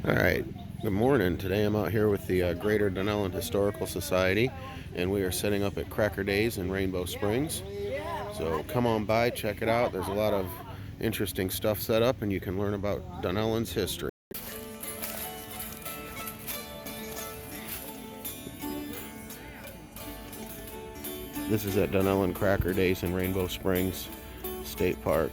All right, good morning. Today I'm out here with the Greater Dunnellon Historical Society, and we are setting up at Cracker Days in Rainbow Springs. So come on by, check it out. There's a lot of interesting stuff set up, and you can learn about Dunnellon's history. This is at Dunnellon Cracker Days in Rainbow Springs State Park.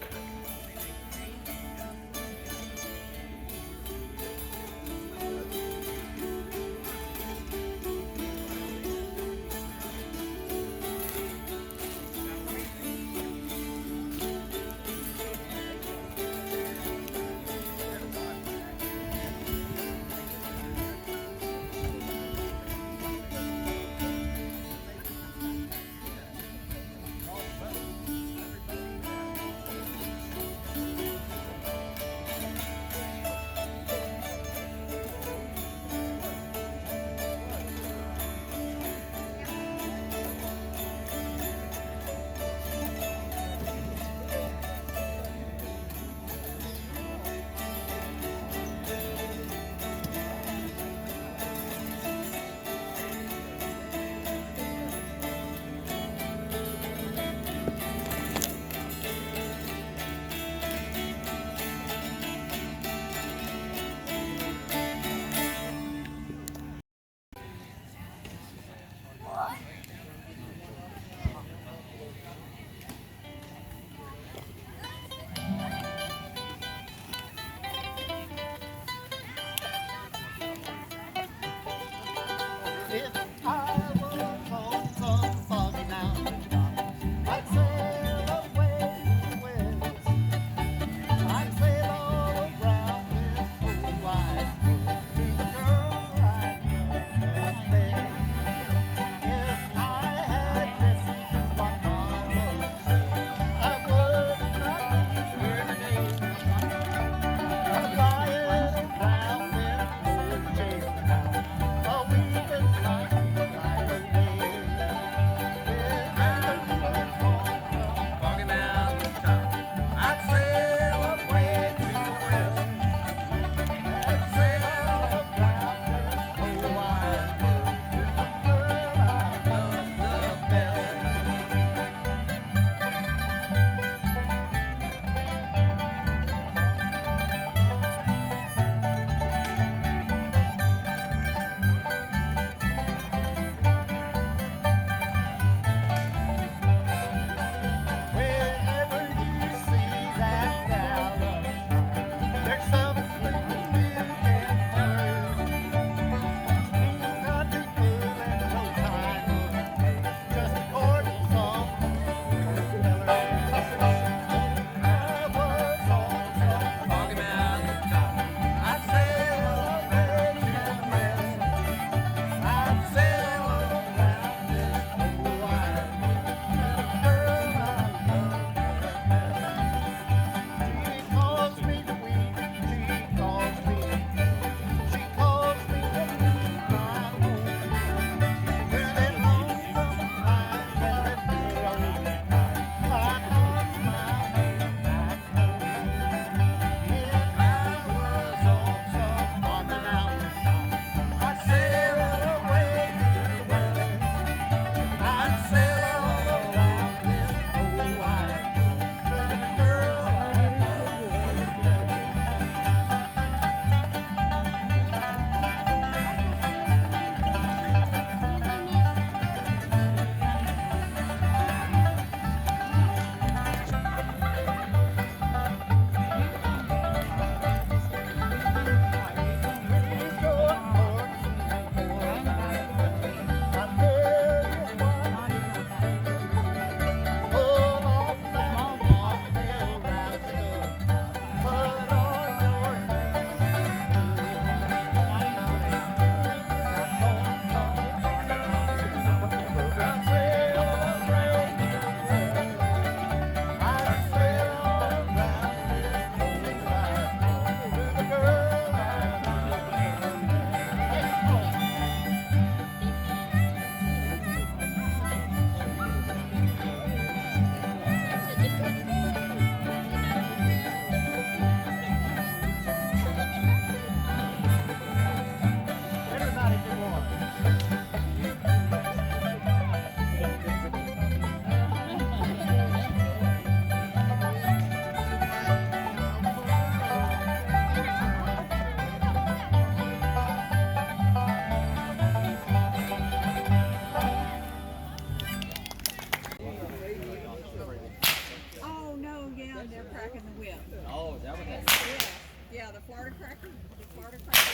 Florida cracker? The Florida cracker?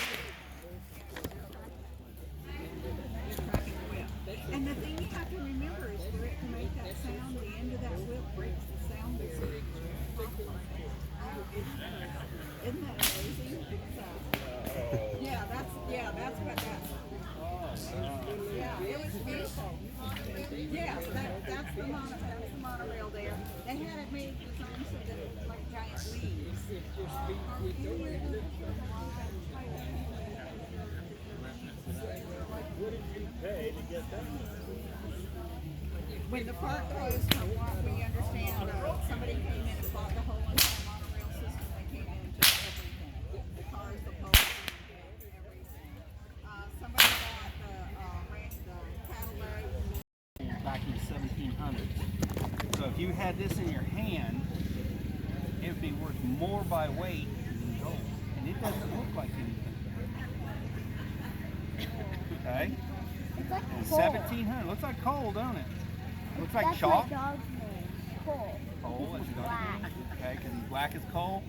And the thing you have to remember is for it to make that sound, the end of that whip breaks the sound. Isn't that amazing? That's what that's. Yeah, it was beautiful. Yeah, that's the monorail there. They had it made designed so that it was like giant leaves. What did you pay to get that? When the park closed, from what we understand, somebody came in and bought the whole entire monorail system. They came in and took everything. The cars, the poles, everything. Somebody bought the Cadillac. Back in the 1700s. So if you had this in your hand, it would be worth more by weight than gold. And it doesn't look like anything. Okay? It's like And coal. 1700. Looks like coal, don't it? Looks like That's chalk. my dog's name. Coal. Coal, that's your dog's Black. name. Okay, because he's black as coal.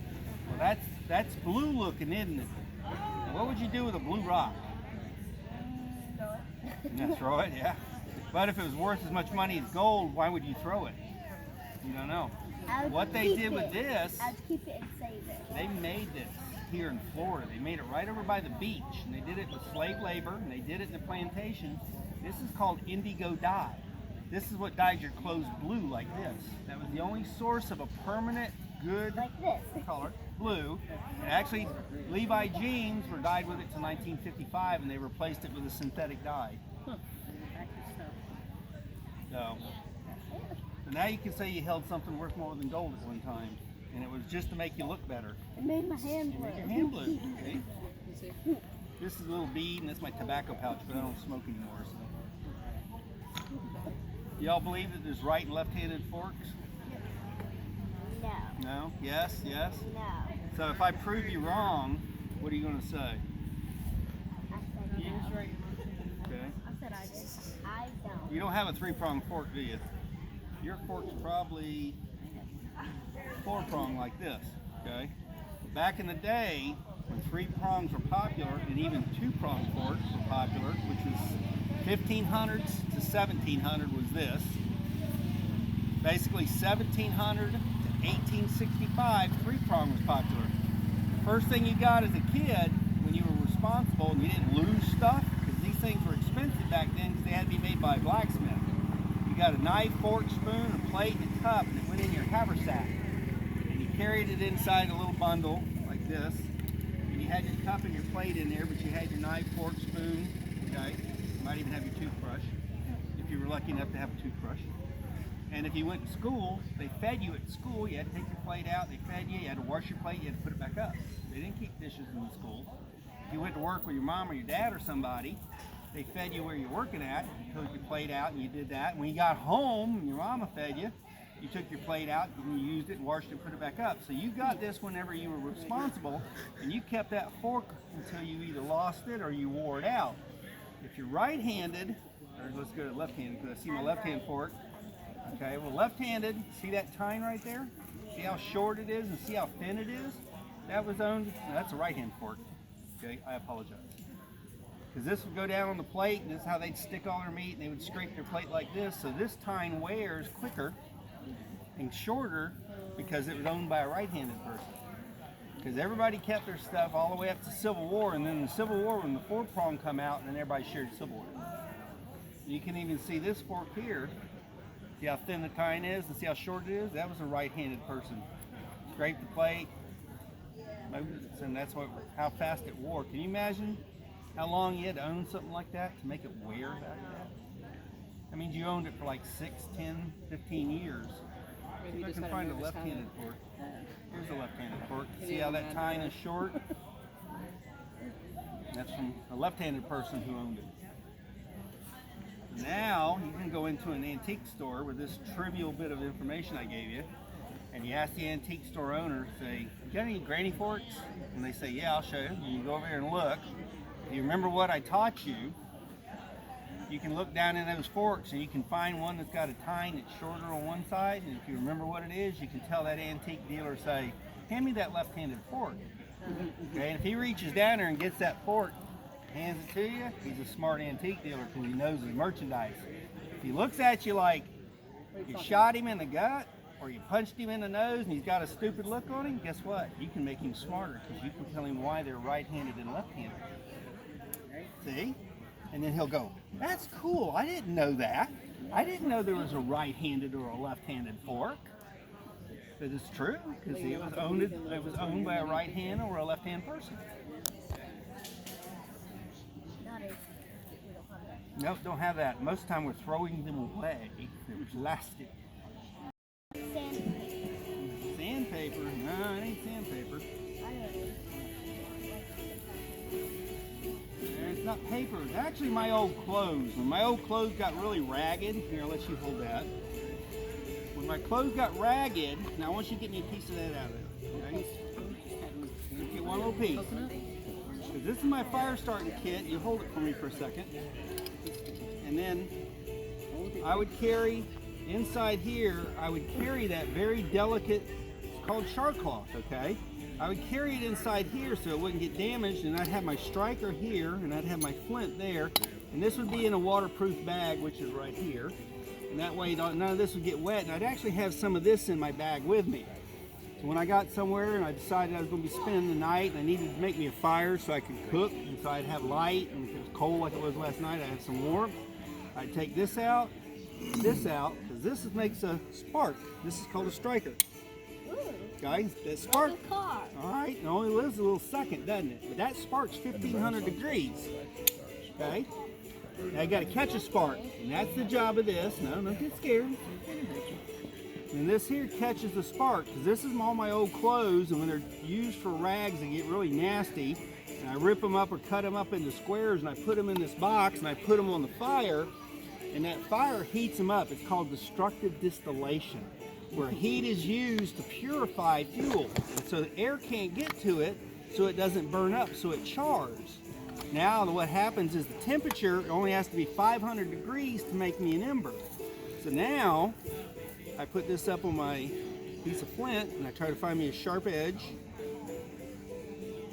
Well, that's blue looking, isn't it? Now, what would you do with a blue rock? Yeah, throw it, yeah. But if it was worth as much money as gold, why would you throw it? You don't know. What they did with this, I'd keep it and save it. they made this here in Florida. They made it right over by the beach, and they did it with slave labor, and they did it in the plantation. This is called indigo dye. This is what dyed your clothes blue like this. That was the only source of a permanent, good Like this. color, blue. And actually, Levi jeans were dyed with it till 1955, and they replaced it with a synthetic dye. So now you can say you held something worth more than gold at one time, and it was just to make you look better. It made my hand You blue. make your hand blue. Okay? This is a little bead, and that's my tobacco pouch, but I don't smoke anymore. So. Y'all believe that there's right and left-handed forks? No. No? Yes? Yes? No. So if I prove you wrong, what are you going to say? I said no. Okay. I said I did. I don't. You don't have a three-pronged fork, do you? Your fork's probably four-pronged like this, okay? Back in the day, when three prongs were popular, and even two-pronged forks were popular, which was 1500s to 1700 was this. Basically 1700 to 1865, three-prong was popular. The first thing you got as a kid, when you were responsible and you didn't lose stuff, because these things were expensive back then because they had to be made by a blacksmith. You got a knife, fork, spoon, a plate, and a cup, and it went in your haversack. And you carried it inside a little bundle like this. And you had your cup and your plate in there, but you had your knife, fork, spoon, okay? You might even have your toothbrush, if you were lucky enough to have a toothbrush. And if you went to school, they fed you at school. You had to take your plate out, they fed you, you had to wash your plate, you had to put it back up. They didn't keep dishes in the school. If you went to work with your mom or your dad or somebody, they fed you where you're working at, you took your plate out and you did that. When you got home and your mama fed you, you took your plate out and you used it and washed it and put it back up. So you got this whenever you were responsible, and you kept that fork until you either lost it or you wore it out. If you're right-handed, or let's go to left-handed because I see my left-hand fork. Okay, well left-handed, see that tine right there? See how short it is and see how thin it is? That was owned, no, that's a right-hand fork. Okay, I apologize. Because this would go down on the plate, and this is how they'd stick all their meat, and they would scrape their plate like this. So this tine wears quicker and shorter because it was owned by a right-handed person. Because everybody kept their stuff all the way up to Civil War, and then in the Civil War, when the four-prong come out, and then everybody shared silverware. You can even see this fork here. See how thin the tine is and see how short it is? That was a right-handed person. Scrape the plate, and that's how fast it wore. Can you imagine how long you had to own something like that to make it wear like that? That means you owned it for like 6, 10, 15 years. See if I can find a left-handed fork. Here's a left-handed fork. See how that tine is short? That's from a left-handed person who owned it. Now you can go into an antique store with this trivial bit of information I gave you, and you ask the antique store owner, say, "You got any granny forks?" And they say, "Yeah, I'll show you." And you go over there and look. If you remember what I taught you, you can look down in those forks and you can find one that's got a tine that's shorter on one side, and if you remember what it is, you can tell that antique dealer, say, "Hand me that left-handed fork." Okay, and if he reaches down there and gets that fork, hands it to you, he's a smart antique dealer because he knows his merchandise. If he looks at you like you shot him in the gut or you punched him in the nose and he's got a stupid look on him, guess what? You can make him smarter because you can tell him why they're right-handed and left-handed. See? And then he'll go, that's cool, I didn't know that. I didn't know there was a right-handed or a left-handed fork. But it's true, because it was owned by a right hand or a left hand person. Nope, don't have that. Most of the time we're throwing them away. They're plastic. Sandpaper? No, it ain't sandpaper. It's not paper. It's actually my old clothes. When my old clothes got really ragged, here, I'll let you hold that. When my clothes got ragged, now I want you to get me a piece of that out of it. Okay? Get one little piece. Because this is my fire starting kit. You hold it for me for a second. And then I would carry, inside here, I would carry that very delicate, it's called char cloth, okay? I would carry it inside here so it wouldn't get damaged, and I'd have my striker here, and I'd have my flint there, and this would be in a waterproof bag, which is right here. And that way none of this would get wet, and I'd actually have some of this in my bag with me. So when I got somewhere and I decided I was going to be spending the night and I needed to make me a fire so I could cook, and so I'd have light, and if it was cold like it was last night, I'd have some warmth. I'd take this out, because this makes a spark. This is called a striker. Guys, that spark, all right, it only lives a little second, doesn't it? But that spark's 1,500 degrees, okay? Now you got to catch a spark, and that's the job of this. No, don't get scared. And this here catches the spark, because this is all my old clothes, and when they're used for rags, they get really nasty. And I rip them up or cut them up into squares, and I put them in this box, and I put them on the fire, and that fire heats them up. It's called destructive distillation, where heat is used to purify fuel. And so the air can't get to it, so it doesn't burn up, so it chars. Now what happens is the temperature only has to be 500 degrees to make me an ember. So now I put this up on my piece of flint and I try to find me a sharp edge.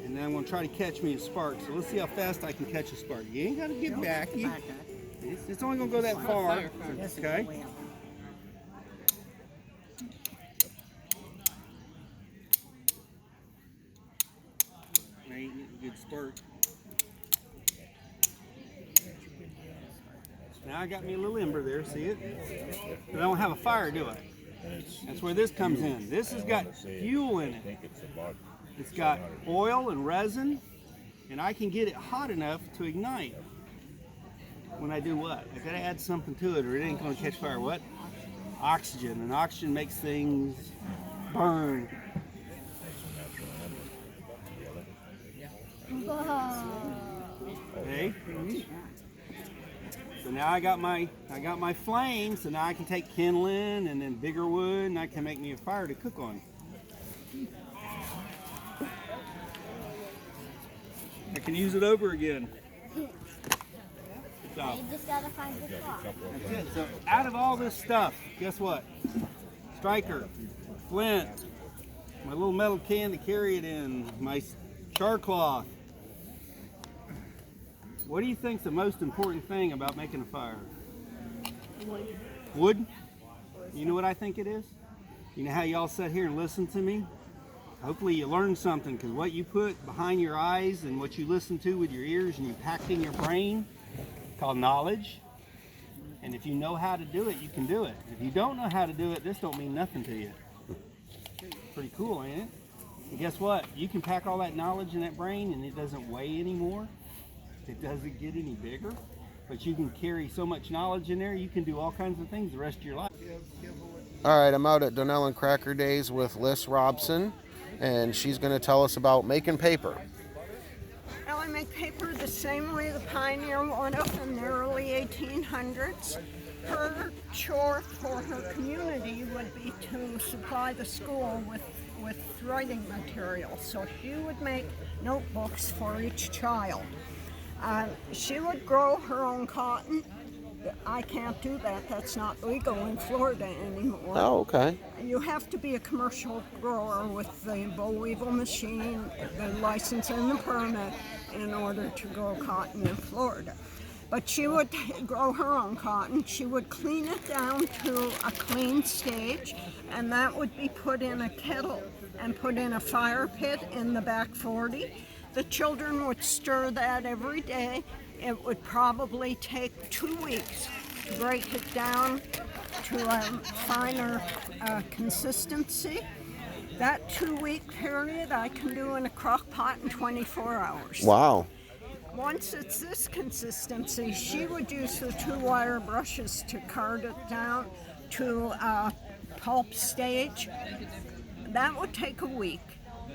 And then I'm going to try to catch me a spark. So let's see how fast I can catch a spark. You ain't got to get back. It's only going to go that far. Okay? Now you get a good spark. Now I got me a little ember there, see it? But I don't have a fire, do I? That's where this comes in. This has got fuel in it. It's got oil and resin, and I can get it hot enough to ignite. When I do what? I gotta add something to it or it ain't gonna catch fire. What? Oxygen, and oxygen makes things burn. Okay? So now I got my flame, so now I can take kindling and then bigger wood, and I can make me a fire to cook on. I can use it over again. So, You just gotta find the clock. that's it. So out of all this stuff, guess what? Striker, flint, my little metal can to carry it in, my char cloth. What do you think's the most important thing about making a fire? Wood? You know what I think it is? You know how y'all sit here and listen to me? Hopefully you learned something, because what you put behind your eyes and what you listen to with your ears and you packed in your brain, called knowledge. And if you know how to do it, you can do it. If you don't know how to do it, this don't mean nothing to you. Pretty cool, ain't it? And guess what? You can pack all that knowledge in that brain and it doesn't weigh anymore. It doesn't get any bigger. But you can carry so much knowledge in there, you can do all kinds of things the rest of your life. All right, I'm out at Dunnellon Cracker Days with Liz Robson, and she's going to tell us about making paper. Well, I make paper the same way the pioneer would have in the early 1800s. Her chore for her community would be to supply the school with writing material. So she would make notebooks for each child. She would grow her own cotton, I can't do that. That's not legal in Florida anymore. Oh, okay. You have to be a commercial grower with the boll weevil machine, the license and the permit in order to grow cotton in Florida. But she would grow her own cotton. She would clean it down to a clean stage, and that would be put in a kettle and put in a fire pit in the back 40. The children would stir that every day. It would probably take 2 weeks to break it down to a finer consistency. That 2-week period I can do in a crock pot in 24 hours. Wow. Once it's this consistency, she would use the 2-wire brushes to card it down to a pulp stage. That would take a week.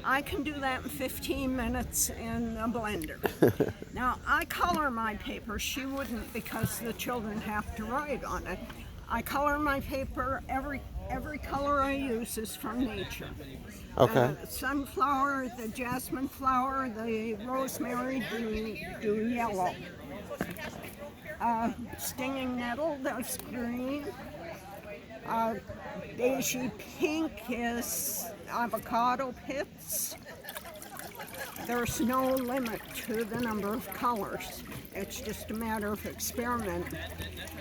I can do that in 15 minutes in a blender. Now, I color my paper. She wouldn't, because the children have to write on it. I color my paper. Every color I use is from nature. Okay. The sunflower, the jasmine flower, the rosemary do yellow. Stinging nettle, that's green. Beigey pink is avocado pits. There's no limit to the number of colors. It's just a matter of experimenting.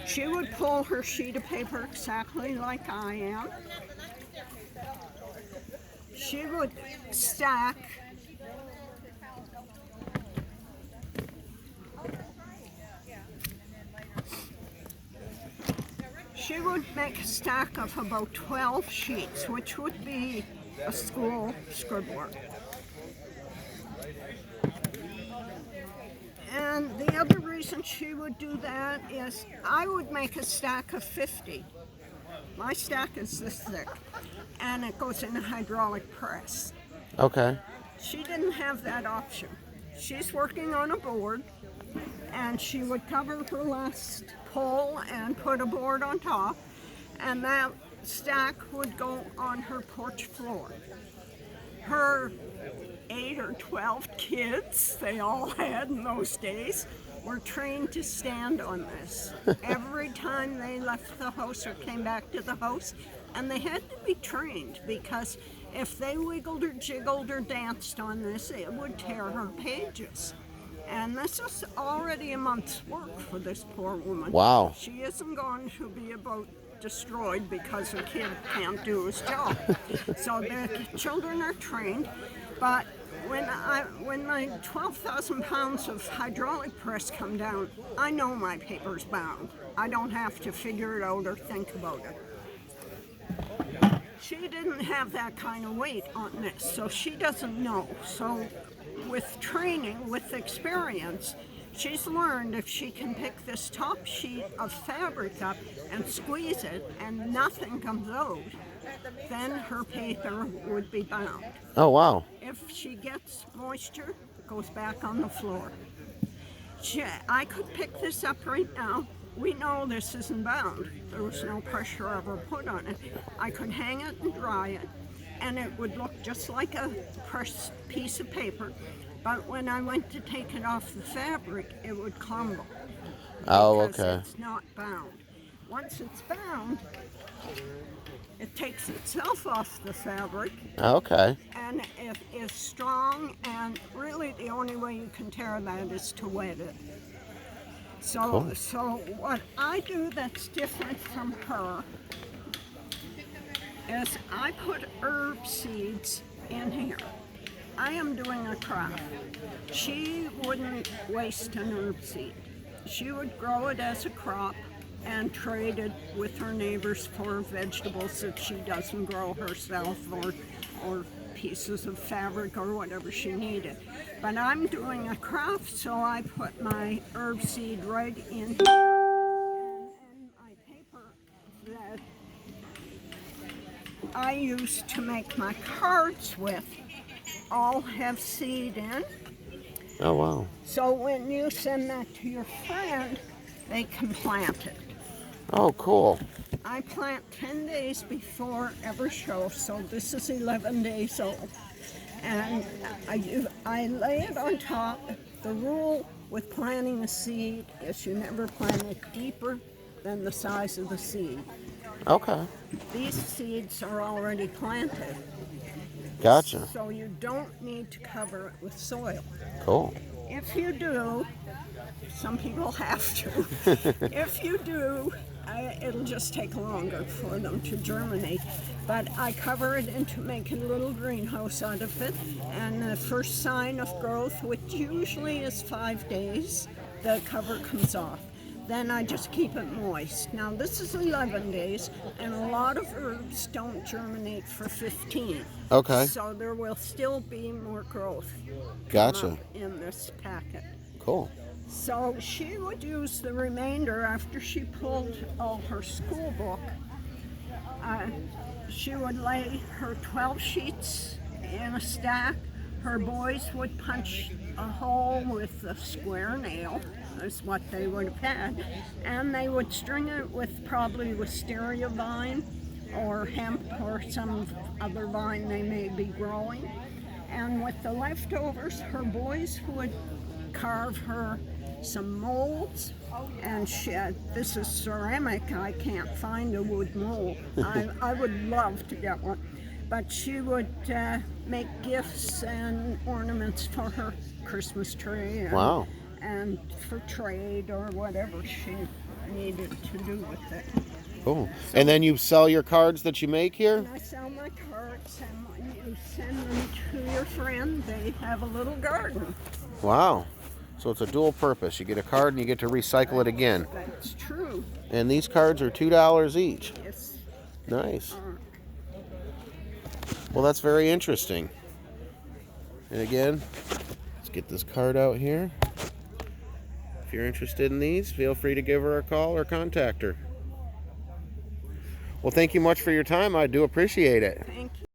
She would pull her sheet of paper exactly like I am. She would stack She would make a stack of about 12 sheets, which would be a school scribbler. And the other reason she would do that is I would make a stack of 50. My stack is this thick, and it goes in a hydraulic press. Okay. She didn't have that option. She's working on a board, and she would cover her last pole and put a board on top, and that stack would go on her porch floor. Her 8 or 12 kids, they all had in those days, were trained to stand on this. Every time they left the house or came back to the house, and they had to be trained, because if they wiggled or jiggled or danced on this, it would tear her pages. And this is already a month's work for this poor woman. Wow. She isn't going to be about destroyed because a kid can't do his job. So the children are trained, but when my 12,000 pounds of hydraulic press come down, I know my paper's bound. I don't have to figure it out or think about it. She didn't have that kind of weight on this, so she doesn't know. So with training, with experience, she's learned if she can pick this top sheet of fabric up and squeeze it and nothing comes out, then her paper would be bound. Oh, wow. If she gets moisture, it goes back on the floor. I could pick this up right now. We know this isn't bound. There was no pressure ever put on it. I could hang it and dry it, and it would look just like a pressed piece of paper. But when I went to take it off the fabric, it would crumble. Oh, Because okay. it's not bound. Once it's bound, it takes itself off the fabric, Okay. and it is strong, and really the only way you can tear that is to wet it. Cool. So what I do that's different from her is I put herb seeds in here. I am doing a craft. She wouldn't waste an herb seed. She would grow it as a crop and trade it with her neighbors for vegetables that she doesn't grow herself, or pieces of fabric or whatever she needed. But I'm doing a craft, so I put my herb seed right in here. And my paper that I use to make my cards with all have seed in. Oh, wow. So when you send that to your friend, they can plant it. Oh, cool. I plant 10 days before every show, so this is 11 days old. And I lay it on top. The rule with planting a seed is you never plant it deeper than the size of the seed. Okay. These seeds are already planted, Gotcha. so you don't need to cover it with soil. Cool. If you do, some people have to. If you do, it'll just take longer for them to germinate. But I cover it into making a little greenhouse out of it. And the first sign of growth, which usually is 5 days, the cover comes off. Then I just keep it moist. Now this is 11 days, and a lot of herbs don't germinate for 15. Okay. So there will still be more growth Gotcha. in this packet. Cool. So she would use the remainder after she pulled all her school book. She would lay her 12 sheets in a stack. Her boys would punch a hole with a square nail, is what they would have had, and they would string it with probably wisteria vine or hemp or some other vine they may be growing. And with the leftovers, her boys would carve her some molds, and this is ceramic. I can't find a wood mold. I would love to get one, but she would make gifts and ornaments for her Christmas tree. And, Wow. and for trade or whatever she needed to do with it. Cool. And then you sell your cards that you make here? And I sell my cards, and when you send them to your friend, they have a little garden. Wow. So it's a dual purpose. You get a card and you get to recycle it again. That's true. And these cards are $2 each. Yes. Nice. Well, that's very interesting. And again, let's get this card out here. If you're interested in these, feel free to give her a call or contact her. Well, thank you much for your time. I do appreciate it. Thank you.